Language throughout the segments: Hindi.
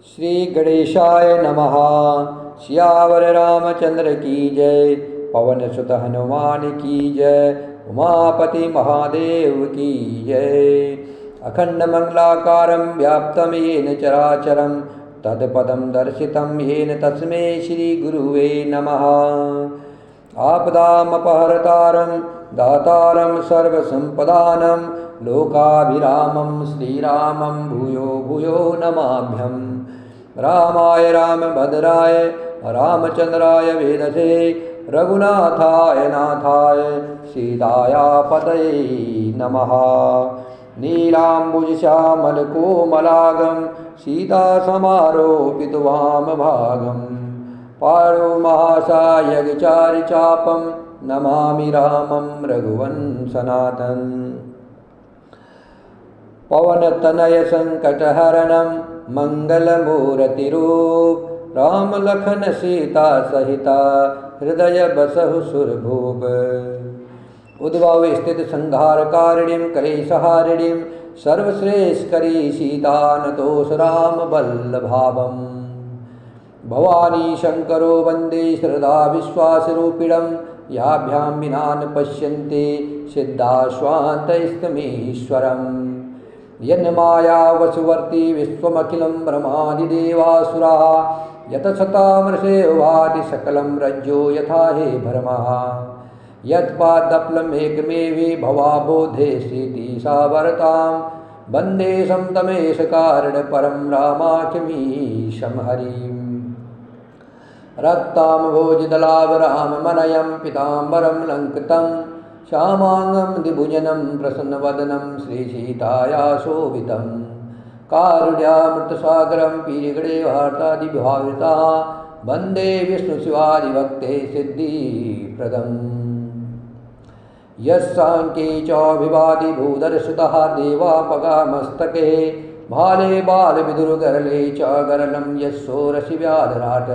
श्री गणेशाय नमः। सियावर रामचंद्र की जय। पवन सुत हनुमान की जय। उमापति महादेव की जय। अखंड मंगलाकारं व्याप्तं येन चराचरं तत्पदं दर्शितं येन तस्मै श्री गुरुवे नमः। आपदामपहर्तारं दातारं सर्वसम्पदानं लोकाभिरामं श्रीरामं भूयो भूयो नमाम्यहम्। रामाय रामभद्राय रामचंद्राय वेदसे रघुनाथाय नाथाय सीताया पतये नमः। नीलाम्बुजश्यामलकोमलागं सीतासमारोपित वामभागं पाणिमहासायकचारिचापं नमामि रामं रघुवंशनाथं। पवनतनय संकटहरणं मंगलमूर्तिरूप राम लखन सीता सहिता हृदय बसहु सुरभूप। उद्भव स्थित संहारकारिणीं कलेशहारिणीं सर्वश्रेष्ठकरी सीता नतोष राम वल्लभावम्। भवानी शंकरो वंदे श्रद्धा विश्वासरूपिणं याभ्यां विना न पश्यन्ते सिद्धाश्वान्तस्तमीश्वरम्। यन्माया वसुवर्ती विश्वमखिलं ब्रह्मादिदेवासुराः यतसतामृषे भाति सकलं रज्जो यथा हे भरमः। यत्पादप्लमेकमेवि भवाबोधे स्थिति सावरतां वन्दे समतमेशकारणपरं रामाख्यमीशं हरिम्। रक्ताम्भोजदलावराममनयं पीताम्बरं लङ्कृतं श्यामांगं द्विभुजनं प्रसन्नवदनं श्रीसीताया शोभितं। कारुण्यामृतसागरं पीरिगणेवार्तादिविभाविता वन्दे विष्णुशिवादिभक्ते सिद्धिप्रदम्। यस्साङ्ख्ये चौभिवादिभूधरसुतः देवापगामस्तके भाले बालविदुर्गरले च गरलं यस्सोरसिव्याधराट।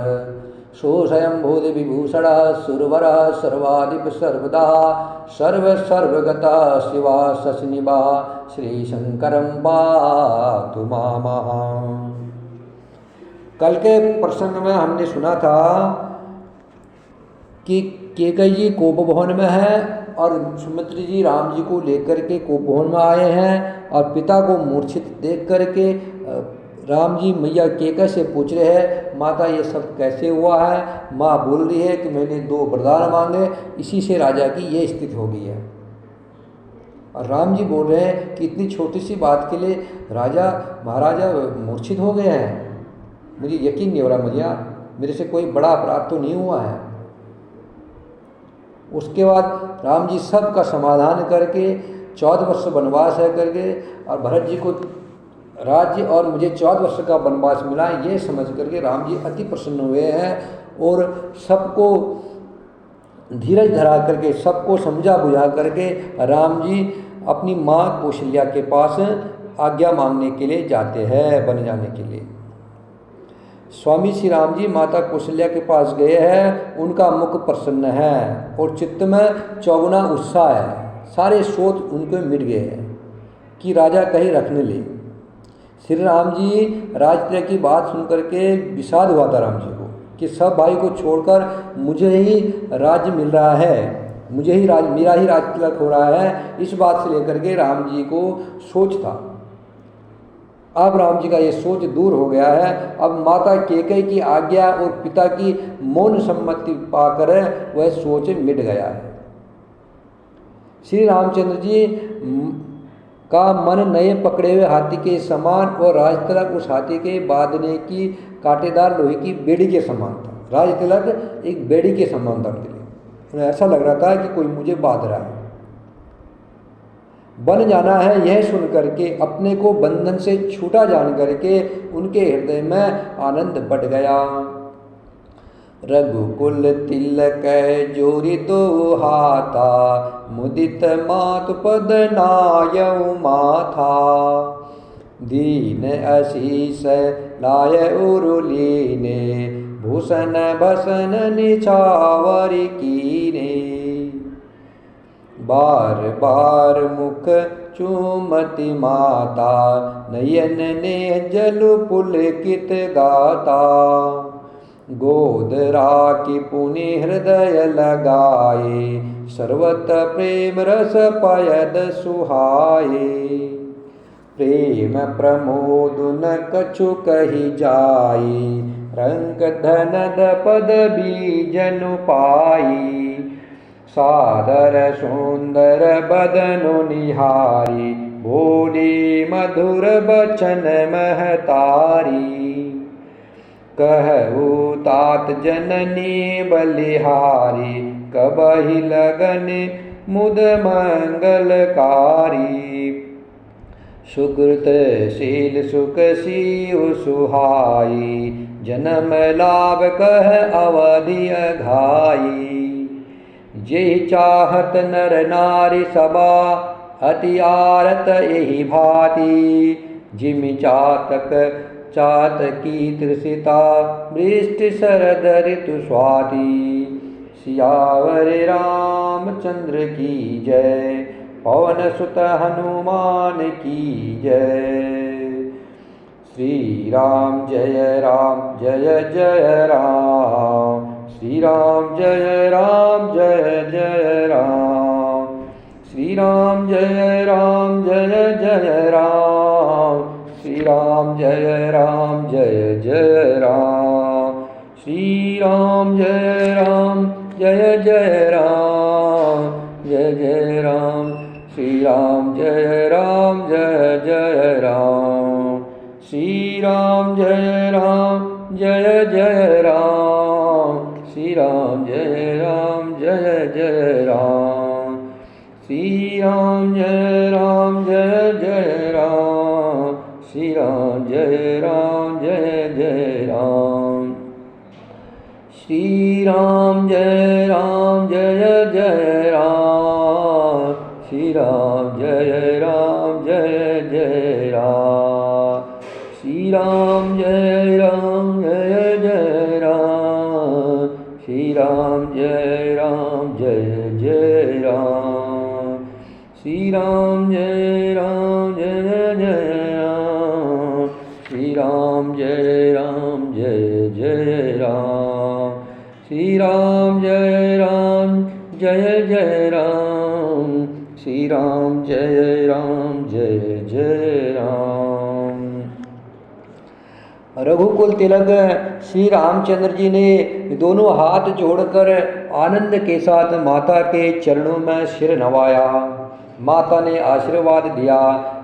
सोऽयं भूतविभूषणः सुरवरः सर्वाधिप सर्वदा सर्वगतः शिवा शशनिभा श्रीशंकरं पातु मामः। कल के प्रसंग में हमने सुना था कि कैकेयी जी कोपभवन में है और सुमित्रा जी राम जी को लेकर के कोपभवन में आए हैं और पिता को मूर्छित देख करके राम जी मैया कैकेयी से पूछ रहे हैं, माता ये सब कैसे हुआ है। माँ बोल रही है कि मैंने 2 वरदान मांगे, इसी से राजा की ये स्थिति हो गई है। और राम जी बोल रहे हैं कि इतनी छोटी सी बात के लिए महाराजा मूर्छित हो गए हैं। मुझे यकीन नहीं हो रहा, मेरे से कोई बड़ा अपराध तो नहीं हुआ है। उसके बाद राम जी सब का समाधान करके 14 वर्ष वनवास है करके और भरत जी को राज्य और मुझे 14 वर्ष का वनवास मिला, ये समझ करके राम जी अति प्रसन्न हुए हैं और सबको धीरज धरा करके सबको समझा बुझा करके राम जी अपनी माँ कौशल्या के पास आज्ञा मांगने के लिए जाते हैं बन जाने के लिए। स्वामी श्री राम जी माता कौशल्या के पास गए हैं, उनका मुख प्रसन्न है और चित्त में चौगुना उत्साह है। सारे शोध उनको मिट गए हैं कि राजा कहीं रखने ले। श्री राम जी राजतिलक की बात सुनकर के विषाद हुआ था राम जी को कि सब भाई को छोड़कर मुझे ही राज्य मिल रहा है, मेरा ही राजतिलक हो रहा है। इस बात से लेकर के राम जी को सोच था। अब राम जी का ये सोच दूर हो गया है। अब माता कैकेयी की आज्ञा और पिता की मौन सम्मति पाकर वह सोच मिट गया है। श्री रामचंद्र जी का मन नए पकड़े हुए हाथी के समान और राजतिलक उस हाथी के बांधने की कांटेदार लोहे की बेड़ी के समान था। राजतिलक एक बेड़ी के समान था उनके लिए। उन्हें ऐसा लग रहा था कि कोई मुझे बांध रहा है। बन जाना है यह सुन करके, अपने को बंधन से छूटा जान करके उनके हृदय में आनंद बढ़ गया। रघुकुल तिलक जोरि 2 हाथा मुदित मातु पद नायउ माथा। दीन आशीष लाय उरुलीने भूषण भसन निछावर कीने। बार बार मुख चूमति माता नयन ने जल पुलकित गाता। गोद राखी पुनि हृदय लगाए, सर्वत प्रेम रस पयद सुहाए। प्रेम प्रमोद न कछु कही जाई, रंक धनद पद बीजनु पाई। सादर सुंदर बदनु निहारी, बोली मधुर बचन महतारी। कहु तात जननी बलिहारी, कबहि लगन मुद मंगलकारी। सुकृत शील सुख सीउ सुहाई, जन्म लाभ कह अवधि अघाई। जेहि चाहत नर नारी सबा, अति आरत एहि भांति। जिमि चातक चातकी तृषिता, वृष्टि शरद ऋतु स्वाति। सियावर रामचंद्र की जय, पवन सुत हनुमान की जय। श्री राम जय जय राम, श्री राम जय जय राम। श्री राम जय जय राम, श्री राम जय जय राम। श्री राम जय जय राम, जय जय राम। श्री राम जय जय राम। श्री राम जय जय राम, श्री राम जय जय राम। श्री राम जय जय राम, श्री राम जय जय राम। श्री राम जय जय राम, श्री राम जय जय राम। श्री राम जय जय राम, श्री राम जय जय राम। श्री राम जय जय राम, श्री राम जय जय राम। श्री राम जय जय राम, श्री राम जय जय राम। रघुकुल तिलक श्री रामचंद्र जी ने दोनों हाथ जोड़कर आनंद के साथ माता के चरणों में सिर नवाया। माता ने आशीर्वाद दिया,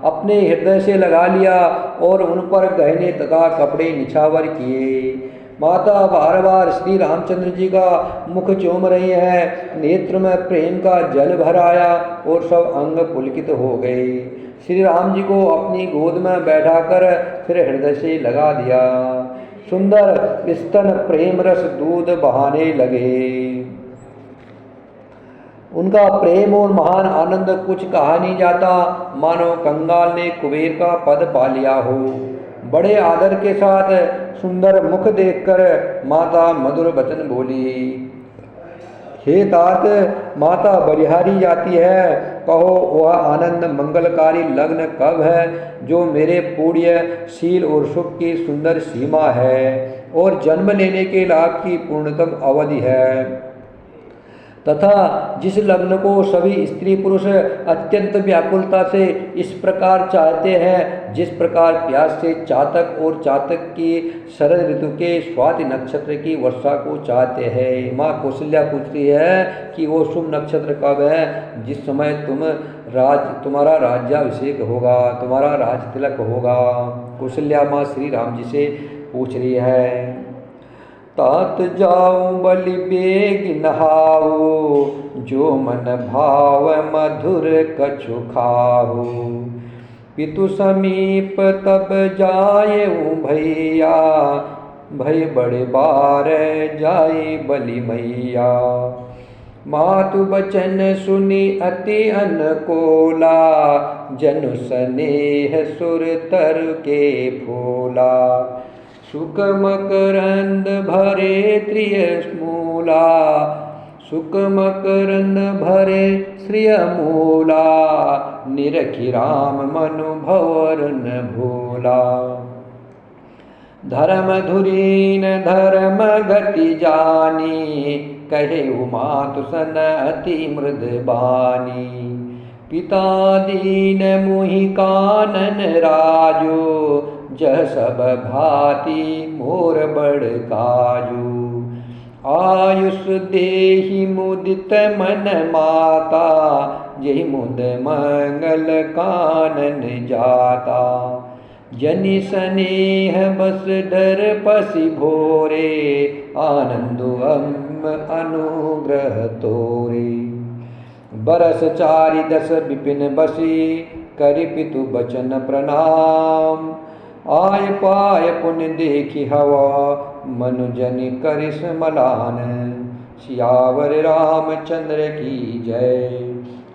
अपने हृदय से लगा लिया और उन पर गहने तथा कपड़े निछावर किए। माता बार बार श्री रामचंद्र जी का मुख चूम रही है, नेत्र में प्रेम का जल भर आया और सब अंग पुलकित हो गए। श्री राम जी को अपनी गोद में बैठाकर फिर हृदय से लगा दिया। सुंदर स्तन प्रेम रस दूध बहाने लगे। उनका प्रेम और महान आनंद कुछ कहा नहीं जाता, मानो कंगाल ने कुबेर का पद पा लिया हो। बड़े आदर के साथ सुंदर मुख देखकर माता मधुर वचन बोली, हे तात, माता बलिहारी जाती है, कहो वह आनंद मंगलकारी लग्न कब है जो मेरे पुण्य शील और सुख की सुंदर सीमा है और जन्म लेने के लाभ की पूर्णतम अवधि है, तथा जिस लग्न को सभी स्त्री पुरुष अत्यंत व्याकुलता से इस प्रकार चाहते हैं जिस प्रकार प्यास से चातक और चातक की शरद ऋतु के स्वाति नक्षत्र की वर्षा को चाहते हैं। माँ कौशल्या पूछती है कि वो शुभ नक्षत्र कब है जिस समय तुम्हारा राज्याभिषेक होगा, तुम्हारा राज तिलक होगा। कौशल्या माँ श्री राम जी से पूछ रही है। तात जाऊं बलि बेग नहाओ, जो मन भाव मधुर कछु खाओ। पितु समीप तब जायऊं भैया, भय बड़े बार जाए बलि मैया। मातु बचन सुनी अति अनुकूला, जनु स्नेह सुर तर के फूला। सुख मकरंद भरे त्रिय मूला, सुख मकरंद भरे श्रिय मूला। निरखी राम मनु भवर न भूला। धर्म धुरीन धर्म गति जानी, कहे उमातु सन अति मृद बानी। पिता दीन मुहि कानन राजो, जह सब भांति मोर बड़ काजू। आयुष देहि मुदित मन माता, यही मुद मंगल कानन जाता। जनि स्नेह बस डर पसी भोरे, आनंदो अम्ब अनुग्रह तोरे। बरस 4 विपिन बसी, करि पितु बचन प्रणाम। आय पाय पुण्य देखी हवा, मनु जनि करिस मलान। सियावर रामचंद्र की जय,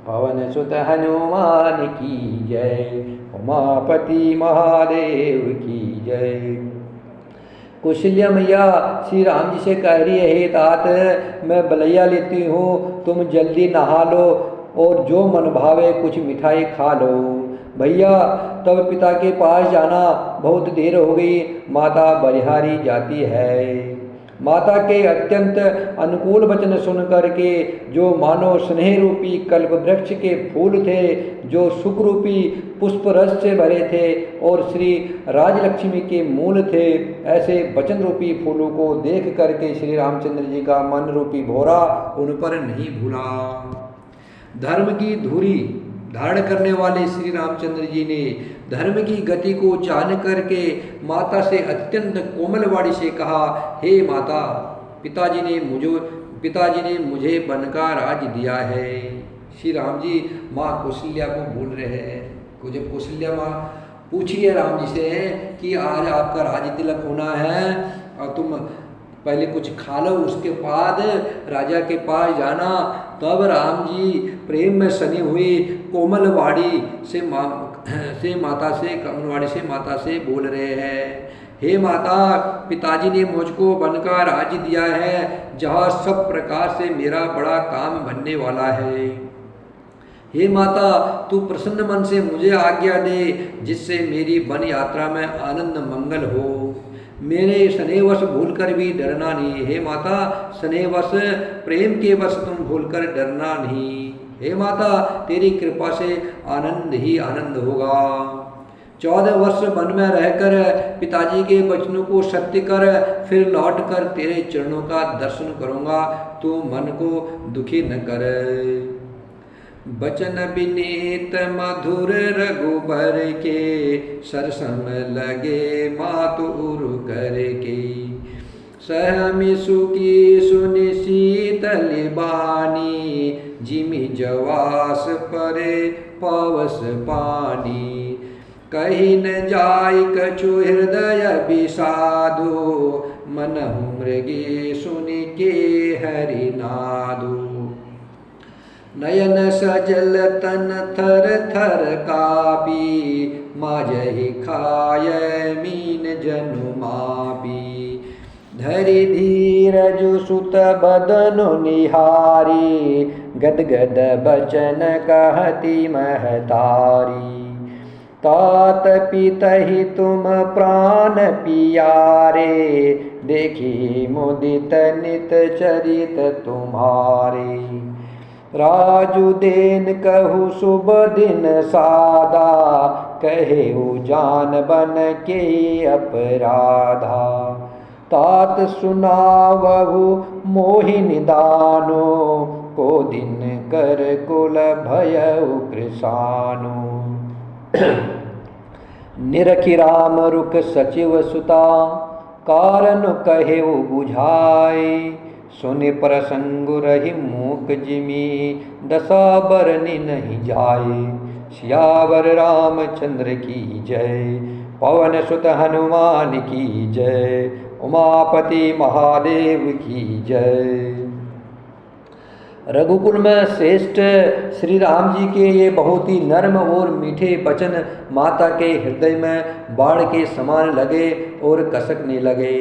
पवन सुत हनुमान की जय। उमापति महादेव की जय। कौशल्या मैया श्री राम जी से कह रही है, हे तात मैं बलैया लेती हूँ, तुम जल्दी नहा लो और जो मन भावे कुछ मिठाई खा लो। भैया तब पिता के पास जाना, बहुत देर हो गई, माता बलिहारी जाती है। माता के अत्यंत अनुकूल वचन सुन करके, जो मानो स्नेह रूपी कल्प वृक्ष के फूल थे, जो सुख रूपी पुष्प रस से भरे थे और श्री राजलक्ष्मी के मूल थे, ऐसे वचन रूपी फूलों को देख करके श्री रामचंद्र जी का मन रूपी भोरा उन पर नहीं भूला। धर्म की धुरी धारण करने वाले श्री रामचंद्र जी ने धर्म की गति को जान करके माता से अत्यंत कोमल वाणी से कहा, हे माता, पिताजी ने मुझे वन का राज दिया है। श्री राम जी माँ कौशल्या को बोल रहे हैं। जब कौशल्या माँ पूछी है राम जी से कि आज आपका राज तिलक होना है और तुम पहले कुछ खा लो, उसके बाद राजा के पास जाना। तब राम जी प्रेम में सनी हुई कोमल वाणी से माता से बोल रहे हैं, हे माता, पिताजी ने मुझको वन का राज दिया है, जहाँ सब प्रकार से मेरा बड़ा काम बनने वाला है। हे माता, तू प्रसन्न मन से मुझे आज्ञा दे, जिससे मेरी वन यात्रा में आनंद मंगल हो। मेरे स्नेहवश भूलकर भी डरना नहीं। हे माता, स्नेहवश प्रेम के वश तुम भूलकर डरना नहीं। हे माता, तेरी कृपा से आनंद ही आनंद होगा। 14 वर्ष वन में रहकर पिताजी के वचनों को सत्य कर, फिर लौट कर तेरे चरणों का दर्शन करूँगा, तू मन को दुखी न कर। बचन विनीत मधुर रघुबर के, सरसम लगे मातु उरु करके। सहमि सुखी सुनि शीतल बानी, जिमि जवास परे पावस पानी। कही न जाय कछु हृदय विषादो, मनहु मृगे सुनि के हरि नादो। नयन सजल तन थर थर कापी, माजहि खाय मीन जनु मापी। धरि धीरज सुत बदनु निहारी, गदगद बचन कहती महतारी। तात पितहि तुम प्राण पियारे, देखी मुदित नित चरित तुम्हारे। राजु देन कहु शुभ दिन सादा, कहे जान बन के अपराधा। तात सुनावहु मोहि निदानो, को दिन कर कुल भयउ कृशानो। निरखि राम रुख सचिव सुता, कारण कहे बुझाए। सुनि प्रसंग रही मूक जिमी, दशा बरनी नहीं जाए। सियावर रामचंद्र की जय, पवन सुत हनुमान की जय। उमापति महादेव की जय। रघुकुल में श्रेष्ठ श्री राम जी के ये बहुत ही नर्म और मीठे वचन माता के हृदय में बाढ़ के समान लगे और कसकने लगे।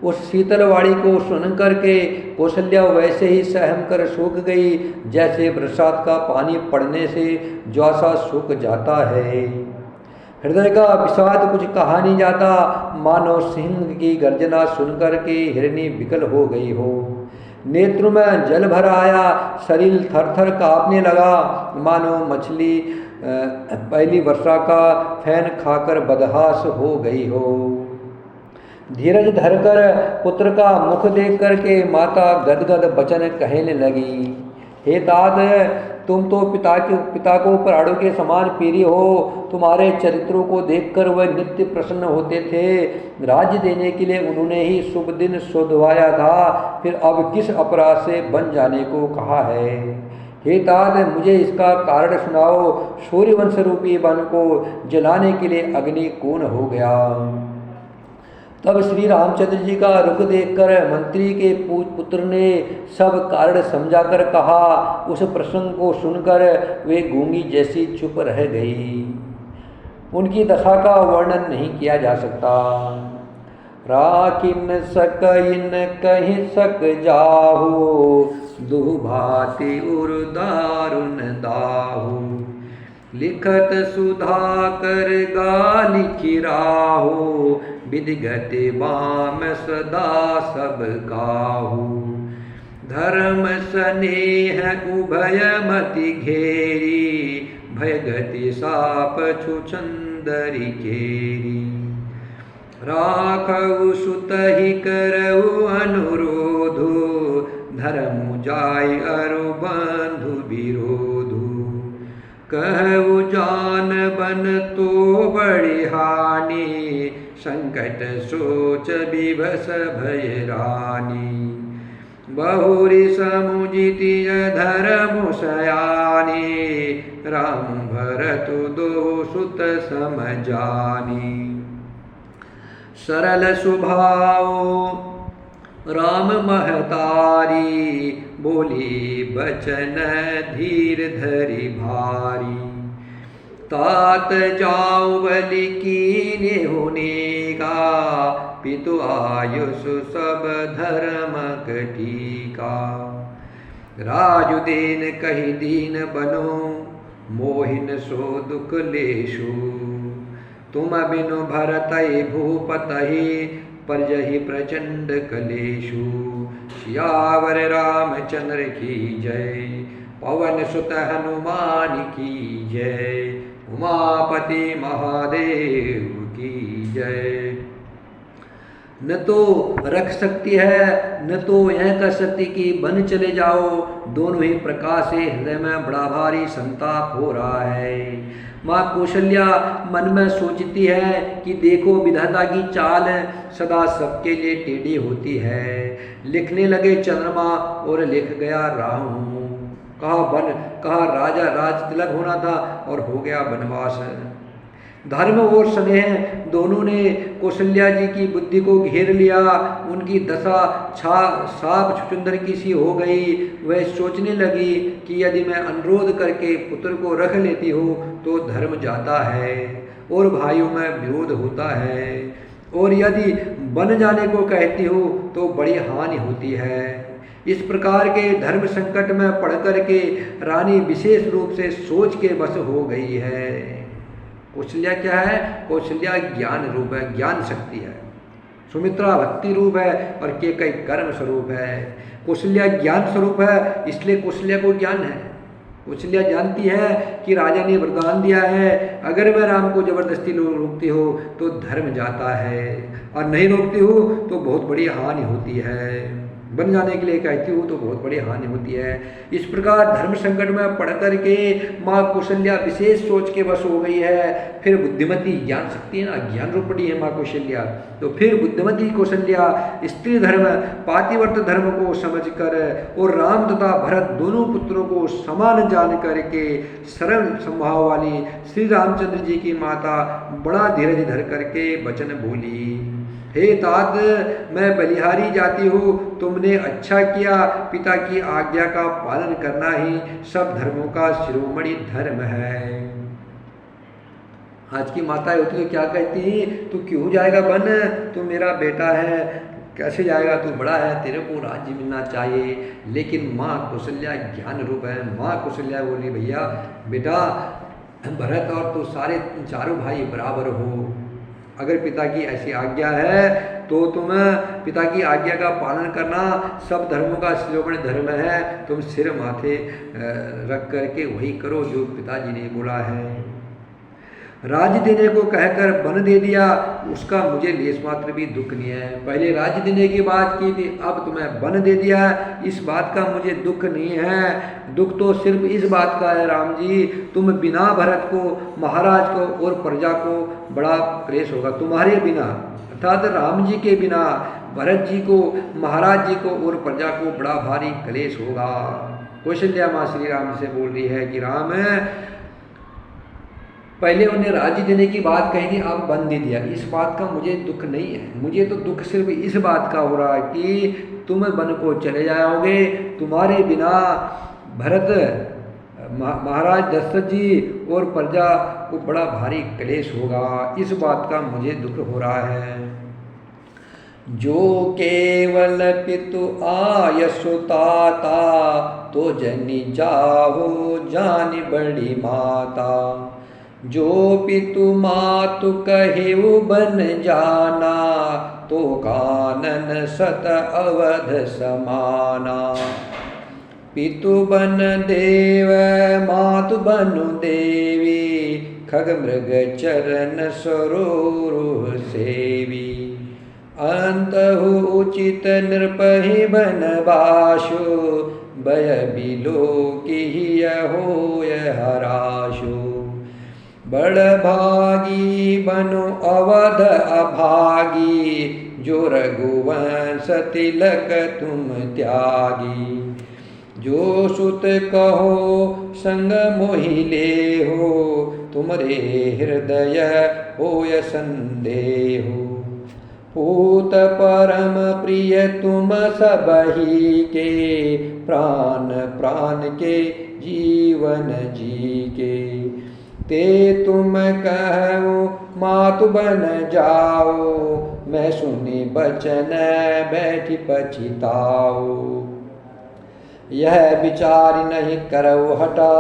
उस शीतल वाणी को सुन करके कौशल्या वैसे ही सहम कर सूख गई जैसे बरसात का पानी पड़ने से ज्वासा सूख जाता है। हृदय का विषाद कुछ कहा नहीं जाता, मानो सिंह की गर्जना सुनकर के हिरनी विकल हो गई हो। नेत्रों में जल भर आया, शरीर थर थर कांपने लगा, मानो मछली पहली वर्षा का फैन खाकर बदहास हो गई हो। धीरज धरकर पुत्र का मुख देख करके माता गदगद वचन कहने लगी, हे तात, तुम तो पिता को प्राणों के समान प्रिय हो। तुम्हारे चरित्रों को देखकर वह नित्य प्रसन्न होते थे। राज्य देने के लिए उन्होंने ही शुभ दिन शोधवाया था, फिर अब किस अपराध से बन जाने को कहा है। हे तात, मुझे इसका कारण सुनाओ। सूर्यवंश रूपी वन को जलाने के लिए अग्नि कौन हो गया। तब श्री रामचंद्र जी का रुख देखकर मंत्री के पुत्र ने सब कारण समझाकर कहा। उस प्रसंग को सुनकर वे गूंगी जैसी चुप रह गई। उनकी दशा का वर्णन नहीं किया जा सकता। राखिन सकइन कहीं सक जाहु, दुभाति उर दारुन दाहु। लिखत सुधा कर गाली खिराहु, विधिगत बाम सदा सब काहू। धर्म स्नेह उभय मति घेरी, भयगति साप छुछंदरी केरी। राखऊ सुत ही करऊ अनुरोधु, धर्म जाय अरु बंधु विरोधु। कहु जान बन तो बड़ी हानि, संकट सोच विवश भय रानी। बहुरी समुजिति धर्म सयानी, राम भरत दो सुत समझानी। सरल स्वभाव राम महतारी, बोली बचन धीर धरि भारी। तात जाऊ बलि कीन्हे होनेगा, पितु आयुष सब धर्मक टीका। राजुदेन कहि दीन बनो, मोहिन सो दुख लेशु। तुम बिनु भरतहि भूपतहि, परजहि प्रचंड कलेशु। सियावर रामचंद्र की जय, पवन सुत हनुमान की जय। उमापति महादेव की जय। न तो रख सकती है, न तो यह कर सकती कि बन चले जाओ। दोनों ही प्रकार से हृदय में बड़ा भारी संताप हो रहा है। माँ कौशल्या मन में सोचती है कि देखो विधाता की चाल सदा सबके लिए टेढ़ी होती है। लिखने लगे चंद्रमा और लिख गया राहु। कहा राजा राज तिलक होना था और हो गया वनवास। धर्म और स्नेह दोनों ने कौशल्या जी की बुद्धि को घेर लिया। उनकी दशा साप छुचुंदर की सी हो गई। वह सोचने लगी कि यदि मैं अनुरोध करके पुत्र को रख लेती हूँ तो धर्म जाता है और भाइयों में विरोध होता है, और यदि बन जाने को कहती हूँ तो बड़ी हानि होती है। इस प्रकार के धर्म संकट में पड़ कर के रानी विशेष रूप से सोच के बस हो गई है। कौशल्या क्या है? कौशल्या ज्ञान रूप है, ज्ञान शक्ति है। सुमित्रा भक्ति रूप है और कैकेयी कर्म स्वरूप है। कौशल्या ज्ञान स्वरूप है, इसलिए कौशल्या को ज्ञान है। कौशल्या जानती है कि राजा ने वरदान दिया है, अगर मैं राम को जबरदस्ती रोकती हो तो धर्म जाता है, और नहीं रोकती हूँ तो बहुत बड़ी हानि होती है। बन जाने के लिए कहती हूँ तो बहुत बड़ी हानि होती है। इस प्रकार धर्म संकट में पड़ कर के माँ कौशल्या विशेष सोच के बस हो गई है। फिर बुद्धिमती ज्ञान शक्ति है ना, ज्ञान रूपणी है माँ कौशल्या। तो फिर बुद्धिमती कौशल्या स्त्री धर्म पातिव्रत धर्म को समझकर और राम तथा भरत दोनों पुत्रों को समान जान करके सरल स्वभाव वाली श्री रामचंद्र जी की माता बड़ा धीरज धर करके वचन बोली। हे तात, मैं बलिहारी जाती हूँ, तुमने अच्छा किया। पिता की आज्ञा का पालन करना ही सब धर्मों का शिरोमणि धर्म है। आज की माताएं होती तो क्या कहती, तू क्यों जाएगा वन, तू मेरा बेटा है, कैसे जाएगा, तू बड़ा है, तेरे को राज्य मिलना चाहिए। लेकिन माँ कौशल्या ज्ञान रूप है। माँ कौशल्या बोली, भैया बेटा भरत और तो सारे चारों भाई बराबर हो। अगर पिता की ऐसी आज्ञा है तो तुम पिता की आज्ञा का पालन करना सब धर्मों का शिरोमणि धर्म है। तुम सिर माथे रख करके वही करो जो पिताजी ने बोला है। राज्य देने को कहकर वन दे दिया, उसका मुझे लेस मात्र भी दुख नहीं है। पहले राज्य देने की बात की थी, अब तुम्हें वन दे दिया, इस बात का मुझे दुख नहीं है। दुख तो सिर्फ इस बात का है राम जी, तुम बिना भरत को, महाराज को और प्रजा को बड़ा क्लेश होगा। तुम्हारे बिना अर्थात राम जी के बिना भरत जी को, महाराज जी को और प्रजा को बड़ा भारी क्लेश होगा। कौशल्या माँ श्री राम से बोल रही है कि राम, पहले उन्हें राज्य देने की बात कही थी, अब वन दे दिया, इस बात का मुझे दुख नहीं है। मुझे तो दुख सिर्फ इस बात का हो रहा है कि तुम वन को चले जाओगे, तुम्हारे बिना भरत, महाराज दशरथ जी और प्रजा को बड़ा भारी क्लेश होगा, इस बात का मुझे दुख हो रहा है। जो केवल पितु आयसुताता, तो जनी जाहो जानि बड़ी माता। जो पितु मातु कहेउ बन जाना, तो कानन सत अवध समाना। पितु बन देव मातु बनु देवी, खग मृग चरण सरोरुह सेवी। अंतहु उचित नृपहि बनवासु, भय बिलो की होय हराशु। बड़ भागी बनु अवध अभागी, जो रघुवंश तिलक तुम त्यागी। जो सुत कहो संग मोहि लेहो, तुमरे हृदय होय संदेहो। पूत परम प्रिय तुम सबही के, प्राण प्राण के जीवन जी के। ते तुम कहो मातु बन जाओ, मैं सुनी बचन बैठी पछिताओ। यह विचार नहीं करो हटा,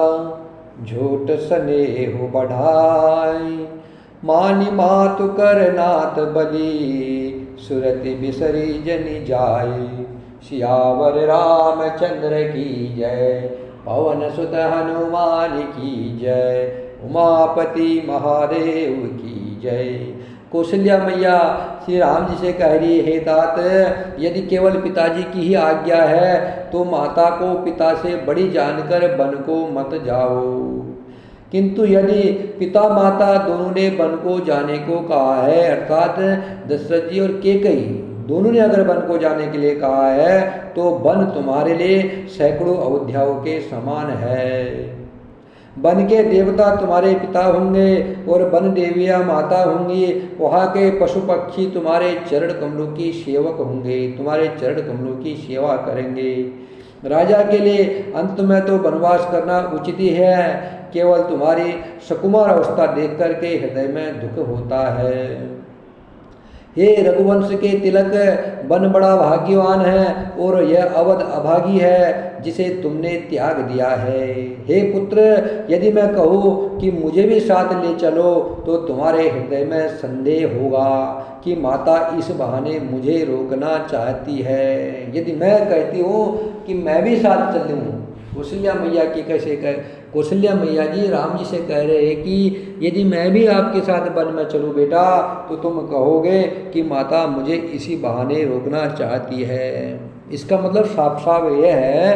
झूठ स्नेह बढ़ाई। मानी मातु कर नाथ बलि, सुरति बिसरी जनि जाय। सियावर रामचंद्र की जय, पवन सुत हनुमान की जय। उमापति महादेव की जय। कौशल्या मैया श्री राम जी से कह रही है, हे तात, यदि केवल पिताजी की ही आज्ञा है तो माता को पिता से बड़ी जानकर वन को मत जाओ। किंतु यदि पिता माता दोनों ने वन को जाने को कहा है, अर्थात दशरथ जी और केकई दोनों ने अगर वन को जाने के लिए कहा है, तो वन तुम्हारे लिए सैकड़ों अयोध्याओं के समान है। वन के देवता तुम्हारे पिता होंगे और वन देवियाँ माता होंगी। वहाँ के पशु पक्षी तुम्हारे चरण कमलों की सेवक होंगे, तुम्हारे चरण कमलों की सेवा करेंगे। राजा के लिए अंत में तो वनवास करना उचित ही है। केवल तुम्हारी सकुमार अवस्था देख करके हृदय में दुख होता है। हे रघुवंश के तिलक, वन बड़ा भाग्यवान है और यह अवध अभागी है जिसे तुमने त्याग दिया है। हे पुत्र, यदि मैं कहूँ कि मुझे भी साथ ले चलो तो तुम्हारे हृदय में संदेह होगा कि माता इस बहाने मुझे रोकना चाहती है। यदि मैं कहती हूँ कि मैं भी साथ चलूँ, कौशल्या मैया की कैसे कह, कौशल्या मैया जी राम जी से कह रहे हैं कि यदि मैं भी आपके साथ वन में चलूँ बेटा, तो तुम कहोगे कि माता मुझे इसी बहाने रोकना चाहती है। इसका मतलब साफ साफ यह है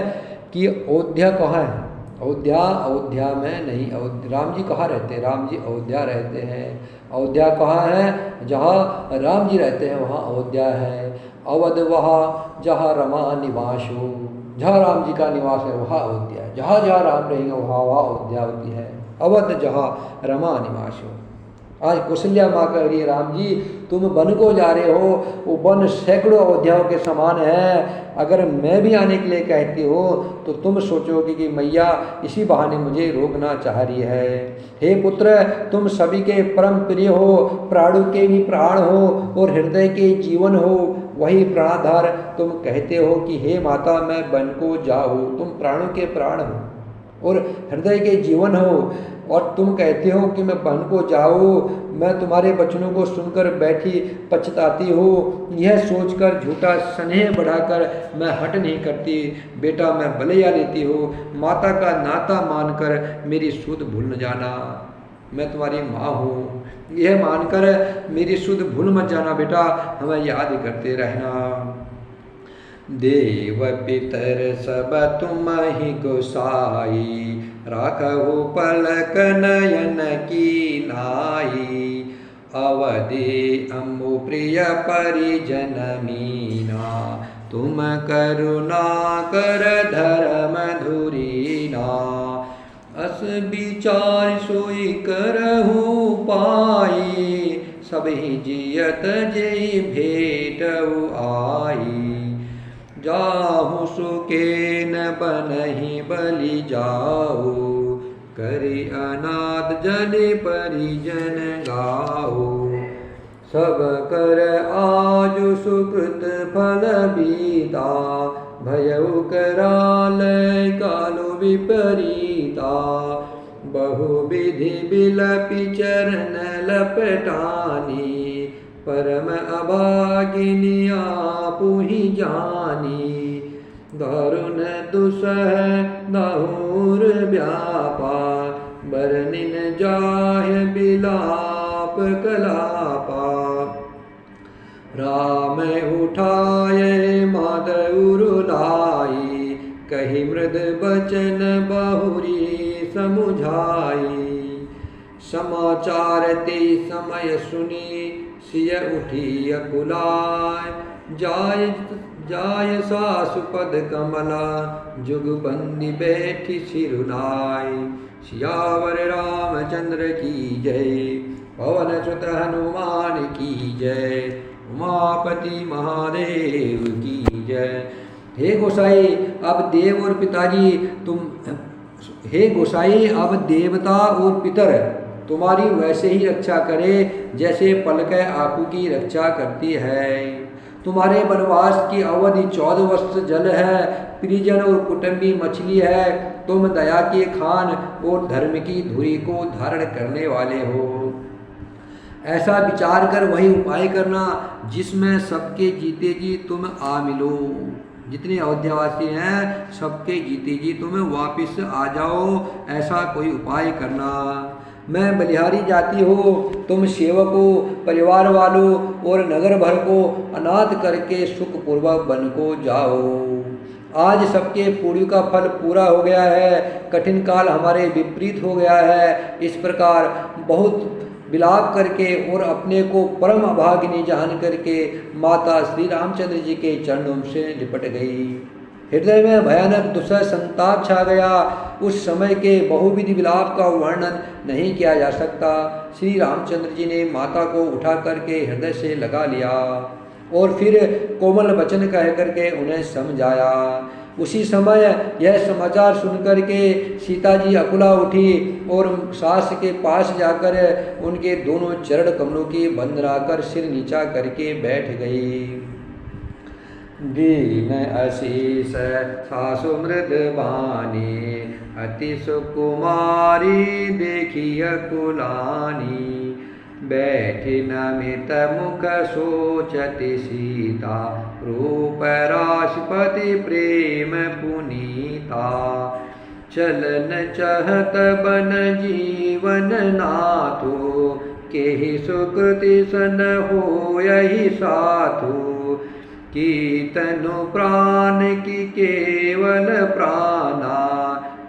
कि अयोध्या कहाँ है? अयोध्या में नहीं। राम जी कहाँ रहते हैं? राम जी अयोध्या रहते हैं। अयोध्या कहाँ है? जहाँ राम जी रहते हैं वहाँ अयोध्या है। अवध वहाँ जहाँ रमा निवास हो, जहाँ राम जी का निवास है वहाँ अयोध्या है। जहाँ जहाँ राम रहेंगे वहाँ वहाँ अयोध्या होती है। अवध जहाँ रमा निवास हो। आज कौशल्या माँ कह रही है, राम जी तुम वन को जा रहे हो, वो वन सैकड़ों अयोध्याओं के समान है। अगर मैं भी आने के लिए कहती हो तो तुम सोचोगे कि मैया इसी बहाने मुझे रोकना चाह रही है। हे पुत्र, तुम सभी के परम प्रिय हो, प्राणों के भी प्राण हो और हृदय के जीवन हो, वही प्राणाधार तुम कहते हो कि हे माता मैं वन को जाऊँ। तुम प्राणों के प्राण हो और हृदय के जीवन हो, और तुम कहते हो कि मैं वन को जाऊँ। मैं तुम्हारे वचनों को सुनकर बैठी पछताती हूँ। यह सोचकर झूठा स्नेह बढ़ाकर मैं हट नहीं करती। बेटा मैं भलैया लेती हूँ, माता का नाता मानकर मेरी सुध भूल न जाना। मैं तुम्हारी माँ हूँ, यह मानकर मेरी सुध भूल मत जाना बेटा, हमें याद करते रहना। देव पितर सब तुम ही गोसाई, राखहु पलक नयन की नाई। अवधि अम्बु प्रिय परिजन मीना, तुम करुणा कर धर्म धुरीना। अस विचार सोई करहु पाई, सबहि जियत जेहि भेटउ आई। जाहु सुके न बनहि बलि जाऊ, करि अनाथ जन परिजन गाओ। सब कर आजु सुकृत फल बीता, भयउ कराल कालो विपरीता। बहुविधि बिलपि चरण लपटानी, परम अभागिनी आपुहि जानी। दारुण दुसह दाहुर व्यापा, बरनिन जाहि बिलाप कलापा। राम उठाए माधुर लाई, कही मृद बचन बहुरी समुझाई। समाचार ते समय सुनी, सिय उठी अकुलाय। जाय सासु पद कमला, जुगबंदी बैठी सिरुनाय। सियावर रामचंद्र की जय, पवन सुत हनुमान की जय, उमापति महादेव की जय। हे गोसाई अब देव और पिताजी तुम, हे गोसाई अब देवता और पितर तुम्हारी वैसे ही रक्षा करे जैसे पलकै आकू की रक्षा करती है। तुम्हारे वनवास की अवधि 14 वर्ष जल है, परिजन और कुटुंबी मछली है। तुम दया के खान और धर्म की धुरी को धारण करने वाले हो। ऐसा विचार कर वही उपाय करना जिसमें सबके जीते जी तुम आ मिलो। जितने अयोध्यावासी हैं सबके जीते जी तुम वापिस आ जाओ, ऐसा कोई उपाय करना। मैं बलिहारी जाती हो, तुम सेवकों, परिवार वालों और नगर भर को अनाथ करके सुखपूर्वक वन को जाओ। आज सबके पुण्य का फल पूरा हो गया है, कठिन काल हमारे विपरीत हो गया है। इस प्रकार बहुत विलाप करके और अपने को परम अभागिनी जान करके माता श्री रामचंद्र जी के चरणों से लिपट गई। हृदय में भयानक दुसह संताप छा गया। उस समय के बहुविधि विलाप का वर्णन नहीं किया जा सकता। श्री रामचंद्र जी ने माता को उठा करके हृदय से लगा लिया और फिर कोमल वचन कह करके उन्हें समझाया। उसी समय यह समाचार सुनकर के सीता जी अकुला उठी और सास के पास जाकर उनके दोनों चरण कमलों की वंदना कर सिर नीचा करके बैठ गई। दीन अशीष सासु मृद बानी, अति सुकुमारी देखी अकुलानी। बैठी नमित मुख सोचति सीता, रूप राष्ट्रपति प्रेम पुनीता। चलन चहत बन जीवन नाथो, केहि सुकृति सन हो यही साथो। कीर्तनु प्राण की केवल प्राणा,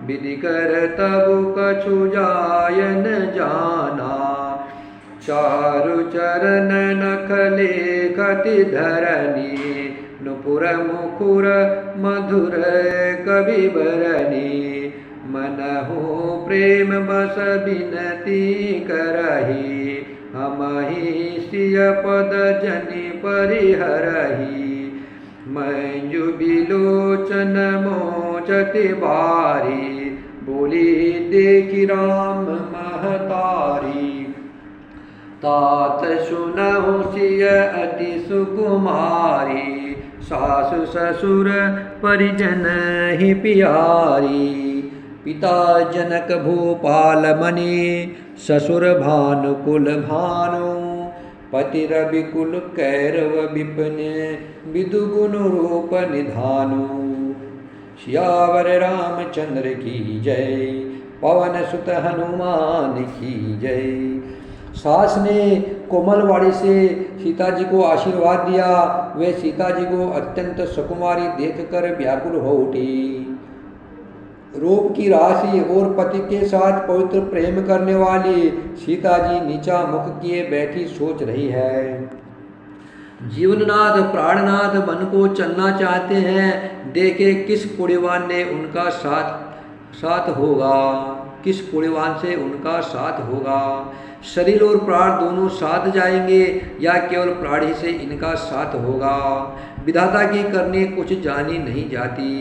विधि कर तब कछु जायन जाना। चारु चरण नखले कति धरनी, नुपुर मुकुर मधुर कवि बरनी। मनहु प्रेम बस बिनती करही, हम ही सिय पद जनि परिहरहि मंजु बिलोचन मोचति बारी बोली देखि राम महतारी तात सुनहु सिय अति सुकुमारी सासु ससुर परिजन ही प्यारी पिता जनक भूपाल मणि ससुर भानुकुल भानु पति रविकुल कैरव विपिन विदु गुण रूप निधानु सियावर रामचंद्र की जय पवन सुत हनुमान की जय। सास ने कोमल वाणी से सीता जी को आशीर्वाद दिया। वे सीता जी को अत्यंत सुकुमारी देखकर व्याकुल हो उठी। रूप की राशि और पति के साथ पवित्र प्रेम करने वाली सीता जी नीचा मुख किए बैठी सोच रही है। जीवननाथ प्राणनाथ मन को चलना चाहते हैं। देखे किस पुण्यवान ने उनका साथ होगा, किस पुण्यवान से उनका साथ होगा। शरीर और प्राण दोनों साथ जाएंगे या केवल प्राण ही से इनका साथ होगा। विधाता की करनी कुछ जानी नहीं जाती।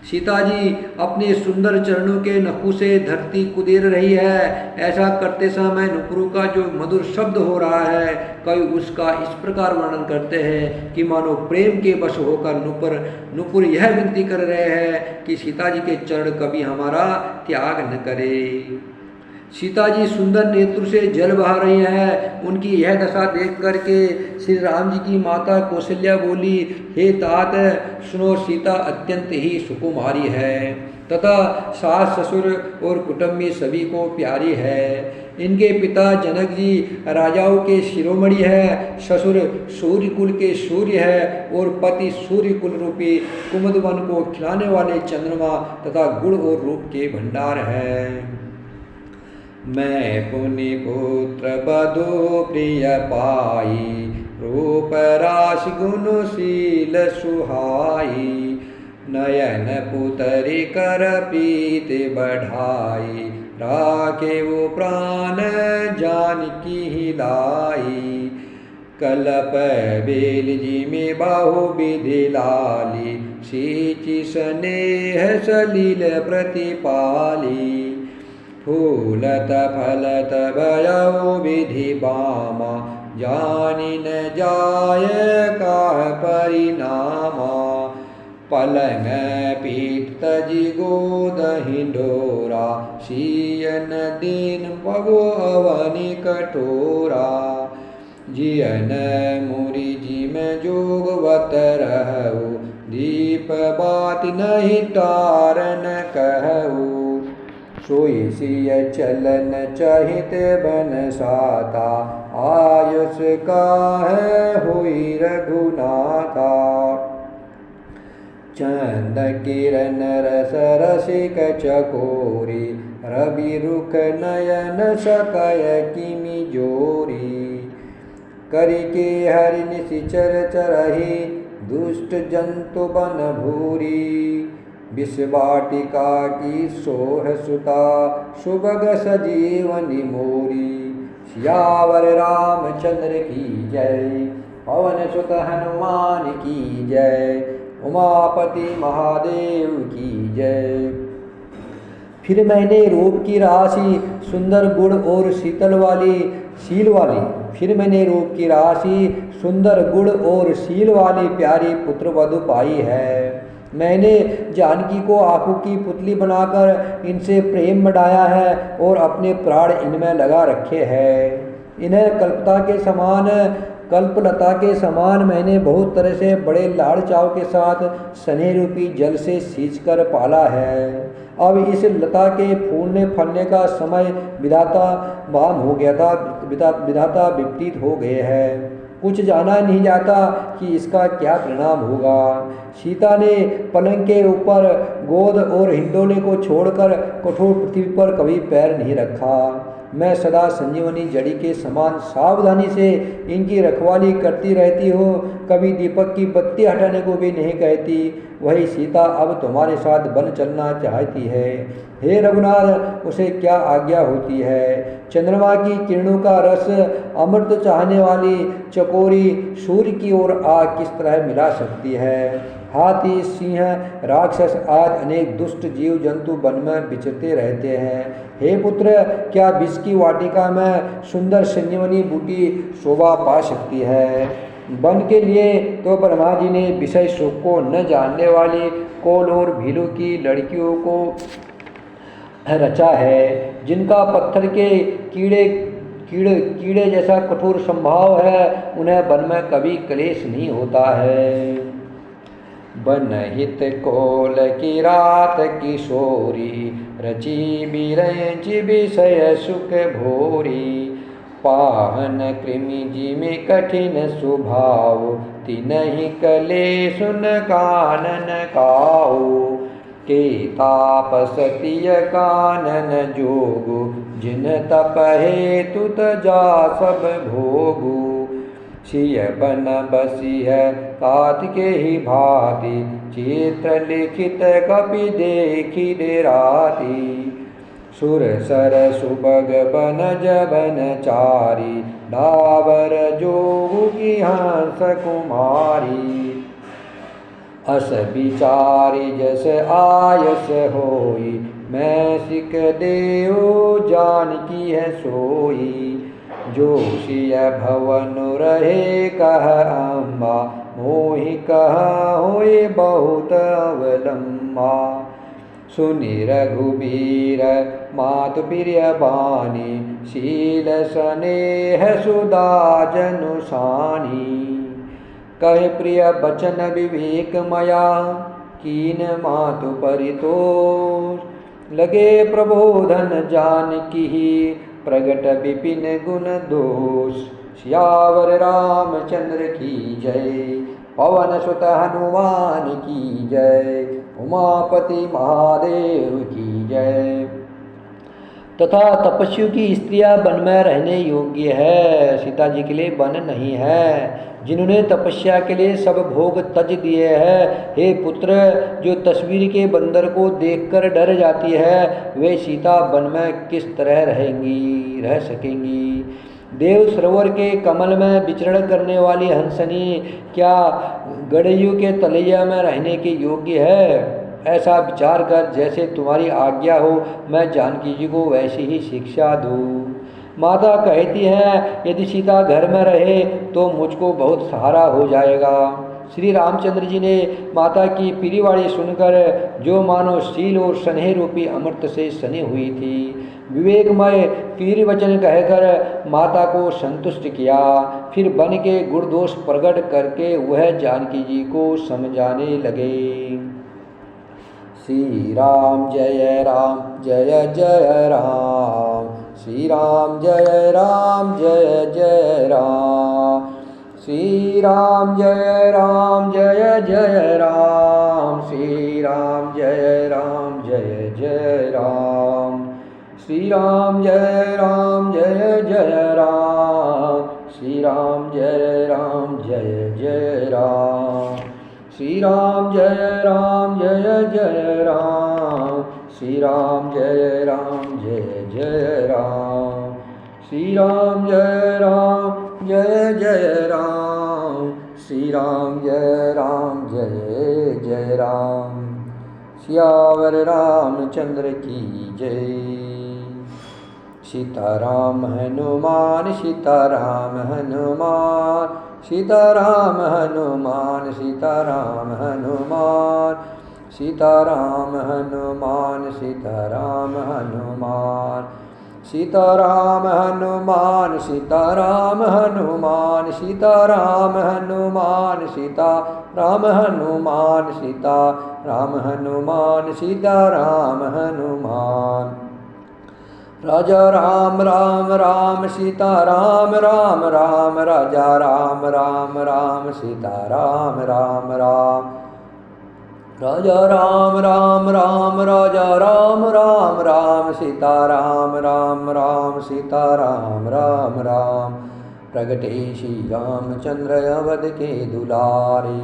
सीता जी अपने सुंदर चरणों के नखों से धरती कुदेर रही है। ऐसा करते समय नुपुर का जो मधुर शब्द हो रहा है, कवि उसका इस प्रकार वर्णन करते हैं कि मानो प्रेम के वश होकर नुपुर यह विनती कर रहे हैं कि सीता जी के चरण कभी हमारा त्याग न करे। सीता जी सुंदर नेत्र से जल बहा रही हैं। उनकी यह दशा देख करके श्री राम जी की माता कौशल्या बोली, हे तात सुनो, सीता अत्यंत ही सुकुमारी है तथा सास ससुर और कुटुंबी सभी को प्यारी है। इनके पिता जनक जी राजाओं के शिरोमणि है, ससुर सूर्य कुल के सूर्य है और पति सूर्य कुल रूपी कुमुदवन को खिलाने वाले चंद्रमा तथा गुण और रूप के भंडार है। मैं पुनि पुत्र बधु प्रिय पाई, रूप राशि गुणशील सुहाई। नयन पुतरी कर प्रीति बढ़ाई, राखे वो प्राण जानकी हिलाई। कलप बेल जी में बाहु विधि लाली, सींचि स्नेह सलील प्रतिपाली। फूलत फलत भयउ विधि बामा, जानि न जाय काह परिणामा। पलंग पीठ तजि गोद हिंडोरा, सियन दीन पगो अवनि कठोरा। जियन मुरि जिम जोगवत रहु, दीप बात नहीं तारन कहु। सोई सिय चलन चहित बन साता, आयुष काहे हुई रघुनाथा। चंद किरण रस रसिक चकोरी, रवि रुख नयन सकय किमि जोरी। करिके हरि निशिचर चरहि, दुष्ट जंतु बन भूरी। विषवाटिका की सोह सुता, सुबग सजीवनि मोरी। सियावर रामचंद्र की जय, पवन सुत हनुमान की जय, उमापति महादेव की जय। फिर मैंने रूप की राशि सुंदर गुण और शील वाली प्यारी पुत्र वधु पाई है। मैंने जानकी को आंखों की पुतली बनाकर इनसे प्रेम बढ़ाया है और अपने प्राण इनमें लगा रखे हैं। इन्हें कल्पलता के समान मैंने बहुत तरह से बड़े लाड़ चाव के साथ स्नेह रूपी जल से सींचकर पाला है। अब इस लता के फूलने फलने का समय विधाता वाम हो गया था, विधाता विपरीत हो गए हैं। कुछ जाना नहीं जाता कि इसका क्या परिणाम होगा। सीता ने पलंग के ऊपर गोद और हिंडोले को छोड़कर कठोर पृथ्वी पर कभी पैर नहीं रखा। मैं सदा संजीवनी जड़ी के समान सावधानी से इनकी रखवाली करती रहती हो, कभी दीपक की बत्ती हटाने को भी नहीं कहती। वही सीता अब तुम्हारे साथ वन चलना चाहती है। हे रघुनाथ, उसे क्या आज्ञा होती है? चंद्रमा की किरणों का रस अमृत चाहने वाली चकोरी सूर्य की ओर आग किस तरह मिला सकती है? हाथी, सिंह, राक्षस आदि अनेक दुष्ट जीव जंतु वन में विचरते रहते हैं। हे पुत्र, क्या विष की वाटिका में सुंदर संजीवनी बूटी शोभा पा सकती है? वन के लिए तो ब्रह्मा जी ने विषय सुख को न जानने वाली कोल और भीलू की लड़कियों को रचा है, जिनका पत्थर के कीड़े जैसा कठोर स्वभाव है। उन्हें वन में कभी क्लेश नहीं होता है। बनहित कोल की रात किशोरी, रची बिरंच विषय सुख भोरी। पाहन कृमि जिमि कठिन स्वभाव, तिनहि कलेश सुन कानन काऊ। के तापसतिय कानन जोगु, जिन तप हेतु तजा सब भोगु। सिय बन बसी है तात के ही भांति, चित्र लिखित कपि देखी डेराती। सुर सर सुबग बन जबन चारी, डाबर जोगु की हंस कुमारी। अस विचारी जस आयस होई, मैं सिक देव जानकी है सोई। जो सिय भवन रहे कह अम्बा, मोहि कहा होए बहुत अवलंबा। सुनि रघुबीर मातु प्रिय बानी, शील स्नेह सुधा जनुसानी। कहे प्रिय बचन विवेक मया, कीन मातु परितोष। लगे प्रबोधन जानकी, प्रगट विपिन गुण दोष। सियावर रामचंद्र की जय, पवन सुत हनुमान की जय, उमापति महादेव की जय। तथा तपस्वियों की स्त्रियां वन में रहने योग्य है, सीता जी के लिए वन नहीं है। जिन्होंने तपस्या के लिए सब भोग तज दिए हैं, हे पुत्र, जो तस्वीर के बंदर को देखकर डर जाती है, वे सीता वन में किस तरह रह सकेंगी? देव सरोवर के कमल में विचरण करने वाली हंसनी क्या गड़ेयू के तलैया में रहने के योग्य है? ऐसा विचार कर जैसे तुम्हारी आज्ञा हो, मैं जानकी जी को वैसी ही शिक्षा दूँ। माता कहती है, यदि सीता घर में रहे तो मुझको बहुत सहारा हो जाएगा। श्री रामचंद्र जी ने माता की पीरीवाड़ी सुनकर, जो मानो शील और स्नेह रूपी अमृत से सनी हुई थी, विवेकमय पीरी वचन कहकर माता को संतुष्ट किया। फिर बन के गुण दोष प्रकट करके वह जानकी जी को समझाने लगे। श्री राम जय जय राम, श्री राम जय जय राम। श्री राम जय जय राम, श्री राम जय जय राम। श्री राम जय जय राम, श्री राम जय जय राम। श्री राम जय जय राम, श्री राम जय जय राम। श्री राम जय जय राम, श्री राम जय जय राम। सियावर रामचंद्र की जय। सीताराम हनुमान, सीताराम हनुमान, सीताराम हनुमान, सीताराम हनुमान, सीताराम हनुमान, सीताराम हनुमान, सीताराम हनुमान, सीताराम हनुमान, सीताराम हनुमान, सीताराम हनुमान, सीताराम हनुमान, सीताराम हनुमान। राजा राम राम राम, सीता राम राम राम, राजा राम राम राम, सीता राम राम राम। राजा राम राम राम राजा राम राम राम सीता राम राम राम सीता राम राम राम प्रगटे श्री रामचंद्र अवध के दुलारे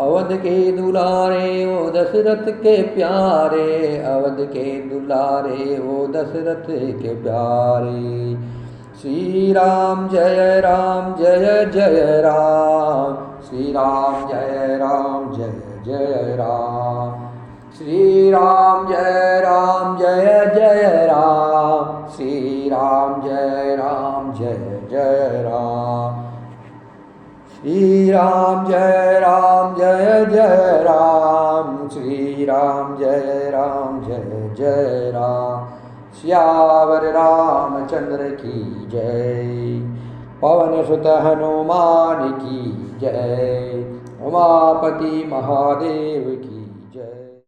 अवध के दुलारे ओ दशरथ के प्यारे अवध के दुलारे ओ दशरथ के प्यारे श्री राम जय जय राम श्री राम जय जय राम श्री राम जय जय राम श्री राम जय जय राम श्री राम जय जय राम श्री राम जय जय राम श्यावर रामचंद्र की जय पवन सुत हनुमान की जय उमापति महादेव की जय।